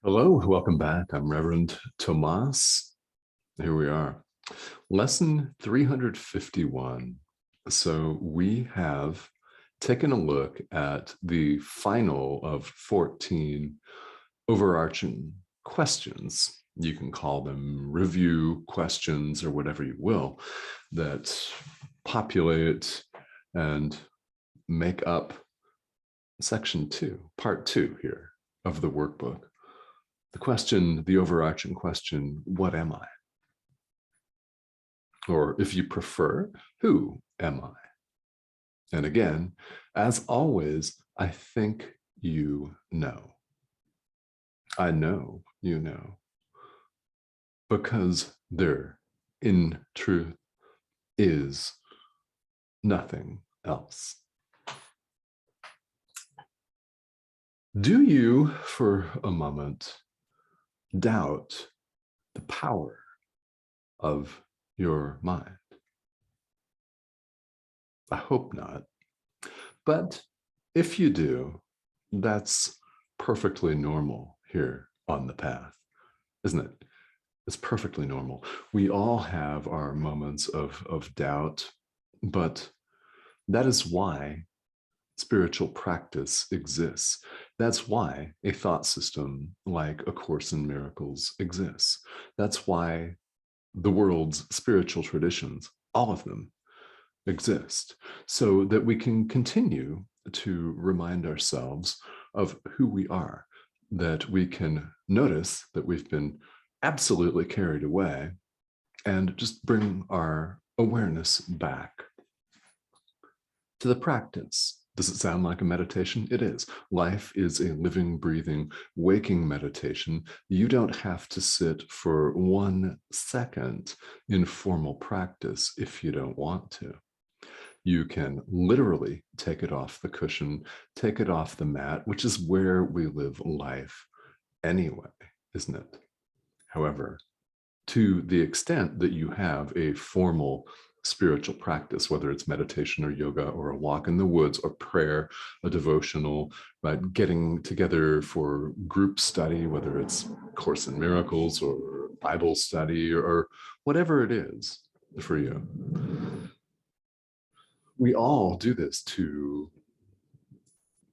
Hello, welcome back. I'm Reverend Tomas. Here we are. Lesson 351. So we have taken a look at the final of 14 overarching questions. You can call them review questions or whatever you will, that populate and make up section 2, part 2 here of the workbook. The question, the overarching question, what am I? Or if you prefer, who am I? And again, as always, I think you know. I know you know. Because there, in truth, is nothing else. Do you, for a moment, doubt the power of your mind? I hope not. But if you do, that's perfectly normal here on the path, isn't it? It's perfectly normal. We all have our moments of doubt, but that is why spiritual practice exists. That's why a thought system like A Course in Miracles exists. That's why the world's spiritual traditions, all of them, exist, so that we can continue to remind ourselves of who we are, that we can notice that we've been absolutely carried away and just bring our awareness back to the practice. Does it sound like a meditation? It is. Life is a living, breathing, waking meditation. You don't have to sit for 1 second in formal practice if you don't want to. You can literally take it off the cushion, take it off the mat, which is where we live life anyway, isn't it? However, to the extent that you have a formal spiritual practice, whether it's meditation or yoga or a walk in the woods or prayer, a devotional, right? Getting together for group study, whether it's Course in Miracles or Bible study or whatever it is for you. We all do this to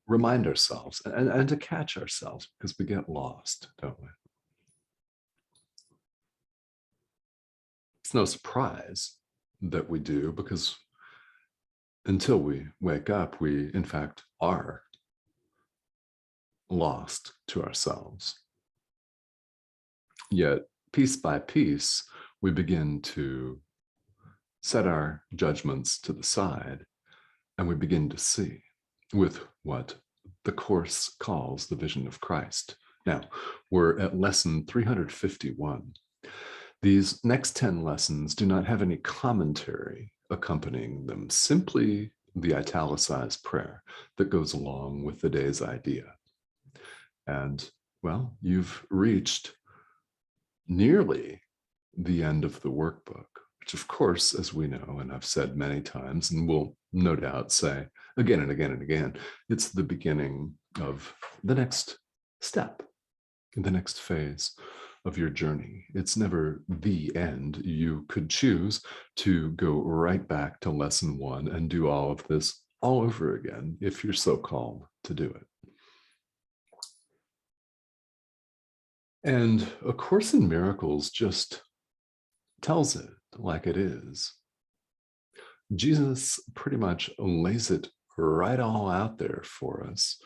remind ourselves and to catch ourselves because we get lost, don't we? It's no surprise that we do, because until we wake up, we in fact are lost to ourselves. Yet piece by piece, we begin to set our judgments to the side and we begin to see with what the Course calls the vision of Christ. Now, we're at lesson 351. These next 10 lessons do not have any commentary accompanying them, simply the italicized prayer that goes along with the day's idea. And, well, you've reached nearly the end of the workbook, which, of course, as we know, and I've said many times, and will no doubt say again and again and again, it's the beginning of the next step, the next phase of your journey. It's never the end. You could choose to go right back to lesson 1 and do all of this all over again if you're so called to do it. And A Course in Miracles just tells it like it is. Jesus pretty much lays it right all out there for us.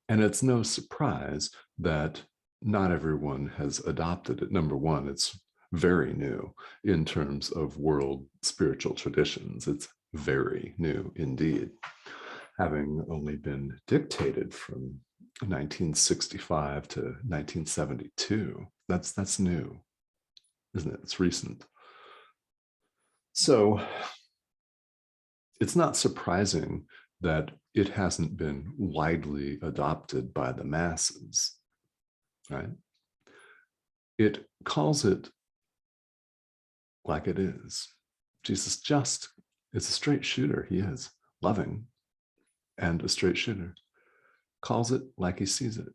And it's no surprise that not everyone has adopted it. Number one, it's very new in terms of world spiritual traditions. It's very new indeed, having only been dictated from 1965 to 1972. That's new, isn't it? It's recent. So it's not surprising that it hasn't been widely adopted by the masses, right? It calls it like it is. Jesus just is a straight shooter. He is loving and a straight shooter. Calls it like he sees it.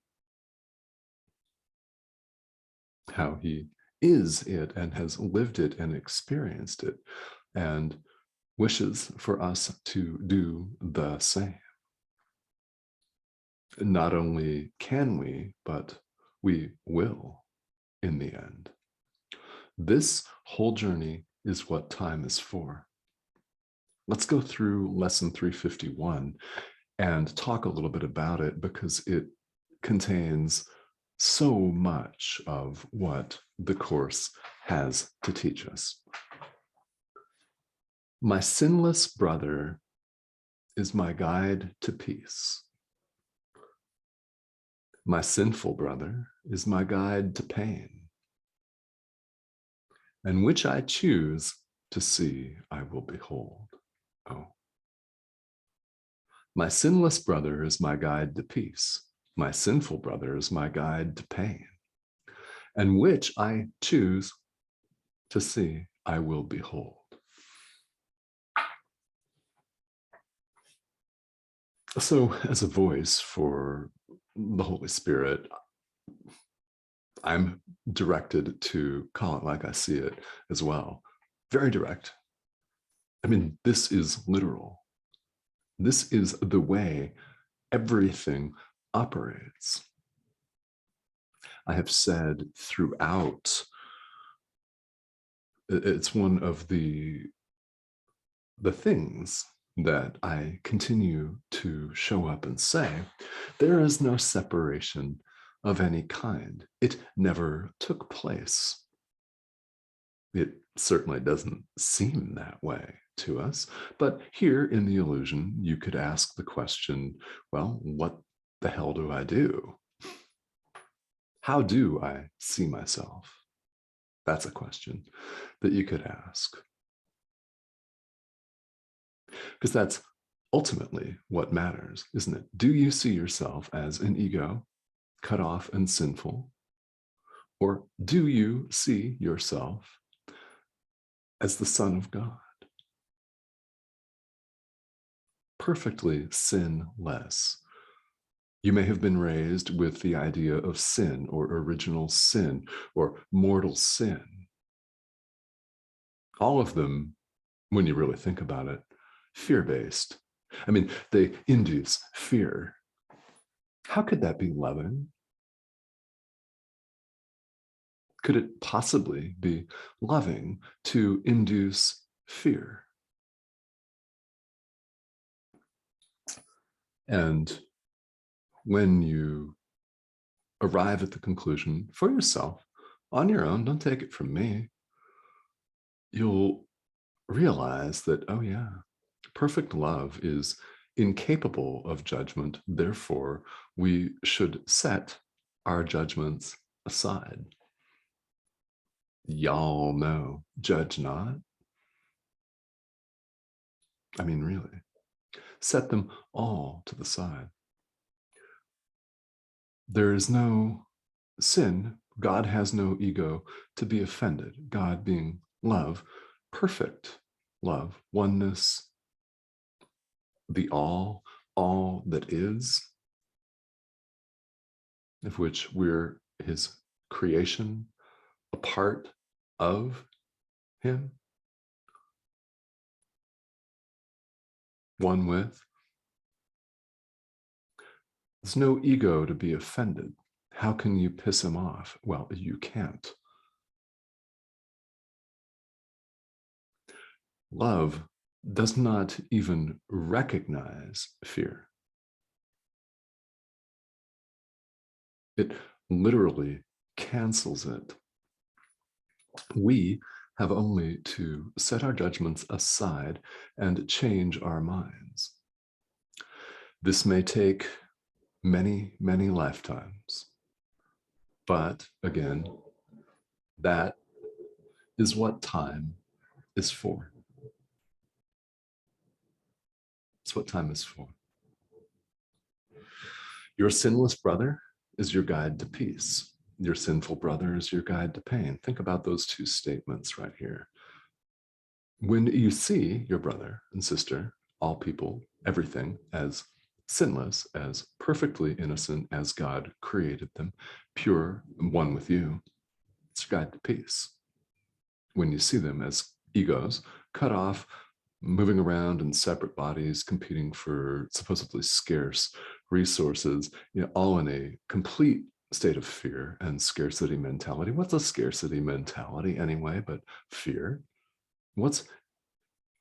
how he is it and has lived it and experienced it, and wishes for us to do the same. Not only can we, but we will in the end. This whole journey is what time is for. Let's go through lesson 351 and talk a little bit about it, because it contains so much of what the course has to teach us. My sinless brother is my guide to peace. My sinful brother is my guide to pain. And which I choose to see, I will behold. Oh. My sinless brother is my guide to peace. My sinful brother is my guide to pain. And which I choose to see, I will behold. So, as a voice for the Holy Spirit, I'm directed to call it like I see it as well. Very direct. I mean, this is literal. This is the way everything operates. I have said throughout, it's one of the things that I continue to show up and say, there is no separation of any kind. It never took place. It certainly doesn't seem that way to us, but here in the illusion, you could ask the question, well, what the hell do I do? How do I see myself? That's a question that you could ask. Because that's ultimately what matters, isn't it? Do you see yourself as an ego, cut off and sinful? Or do you see yourself as the Son of God, perfectly sinless? You may have been raised with the idea of sin or original sin or mortal sin. All of them, when you really think about it, fear-based. I mean, they induce fear. How could that be loving? Could it possibly be loving to induce fear? And when you arrive at the conclusion for yourself, on your own, don't take it from me, you'll realize that, oh yeah, perfect love is incapable of judgment. Therefore, we should set our judgments aside. Y'all know, judge not. I mean, really, set them all to the side. There is no sin. God has no ego to be offended. God being love, perfect love, oneness, the all that is, of which we're his creation, a part of him, one with. There's no ego to be offended. How can you piss him off? Well, you can't. Love does not even recognize fear. It literally cancels it. We have only to set our judgments aside and change our minds. This may take many, many lifetimes. But again, that is what time is for. It's what time is for. Your sinless brother is your guide to peace. Your sinful brother is your guide to pain. Think about those two statements right here. When you see your brother and sister, all people, everything, as sinless, as perfectly innocent as God created them, pure, one with you, It's your guide to peace. When you see them as egos, cut off, moving around in separate bodies, competing for supposedly scarce resources, all in a complete state of fear and scarcity mentality. What's a scarcity mentality anyway, but fear? What's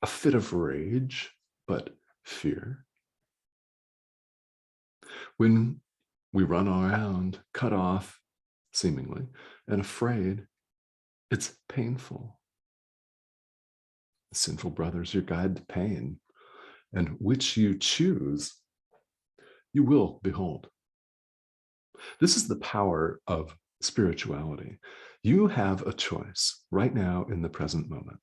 a fit of rage, but fear? When we run around, cut off, seemingly, and afraid, it's painful. Sinful brothers, your guide to pain, and which you choose, you will behold. This is the power of spirituality. You have a choice right now in the present moment.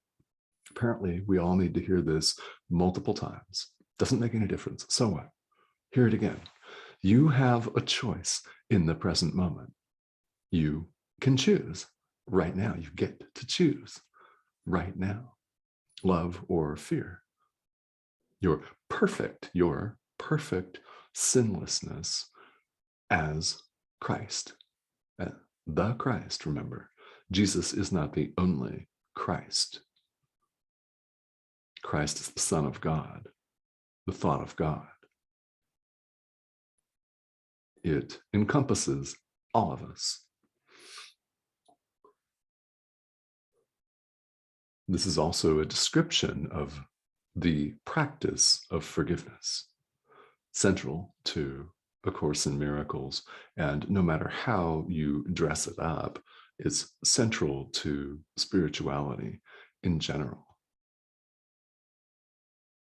Apparently, we all need to hear this multiple times. Doesn't make any difference. So what? Hear it again. You have a choice in the present moment. You can choose right now. You get to choose right now. Love or fear. Your perfect sinlessness as Christ. The Christ, remember. Jesus is not the only Christ. Christ is the Son of God, the thought of God. It encompasses all of us. This is also a description of the practice of forgiveness, central to A Course in Miracles. And no matter how you dress it up, it's central to spirituality in general.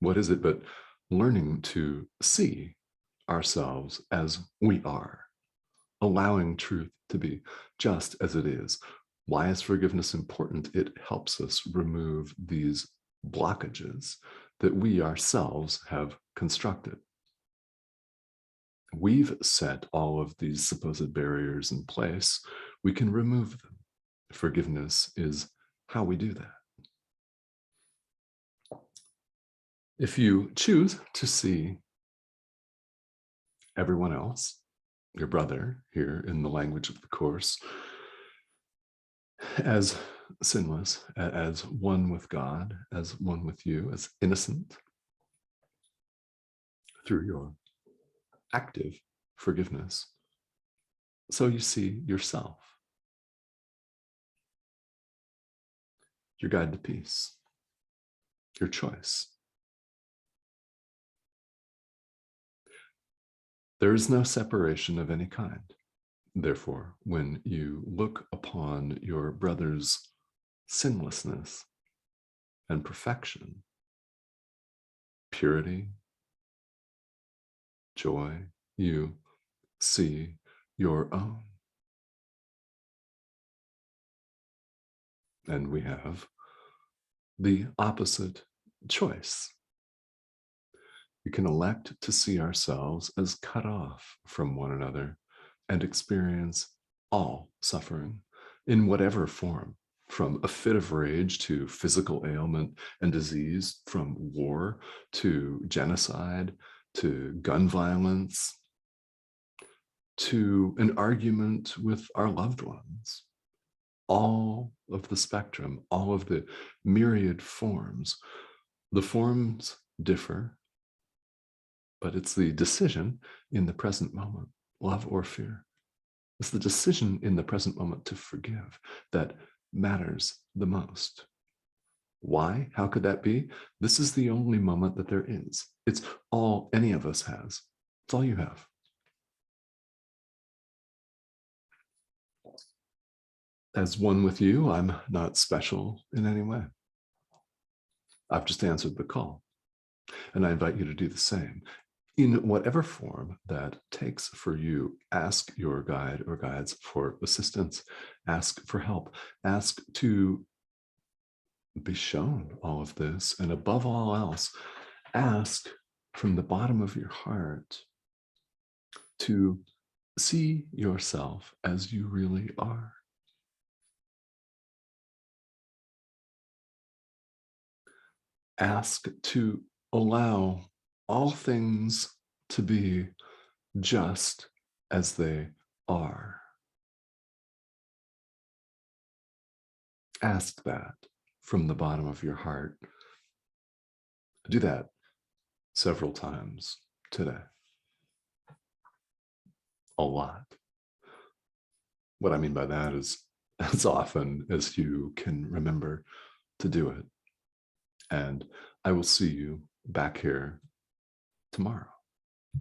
What is it but learning to see ourselves as we are, allowing truth to be just as it is? Why is forgiveness important? It helps us remove these blockages that we ourselves have constructed. We've set all of these supposed barriers in place. We can remove them. Forgiveness is how we do that. If you choose to see everyone else, your brother here in the language of the Course, as sinless, as one with God, as one with you, as innocent, through your active forgiveness, so you see yourself, your guide to peace, your choice. There is no separation of any kind. Therefore, when you look upon your brother's sinlessness and perfection, purity, joy, you see your own. And we have the opposite choice. We can elect to see ourselves as cut off from one another and experience all suffering in whatever form, from a fit of rage to physical ailment and disease, from war to genocide to gun violence to an argument with our loved ones. All of the spectrum, all of the myriad forms. The forms differ, but it's the decision in the present moment, love or fear. It's the decision in the present moment to forgive that matters the most. Why? How could that be? This is the only moment that there is. It's all any of us has. It's all you have. As one with you, I'm not special in any way. I've just answered the call. And I invite you to do the same. In whatever form that takes for you, ask your guide or guides for assistance, ask for help, ask to be shown all of this. And above all else, ask from the bottom of your heart to see yourself as you really are. Ask to allow all things to be just as they are. ask that from the bottom of your heart. Do that several times today. A lot. What I mean by that is as often as you can remember to do it. And I will see you back here tomorrow.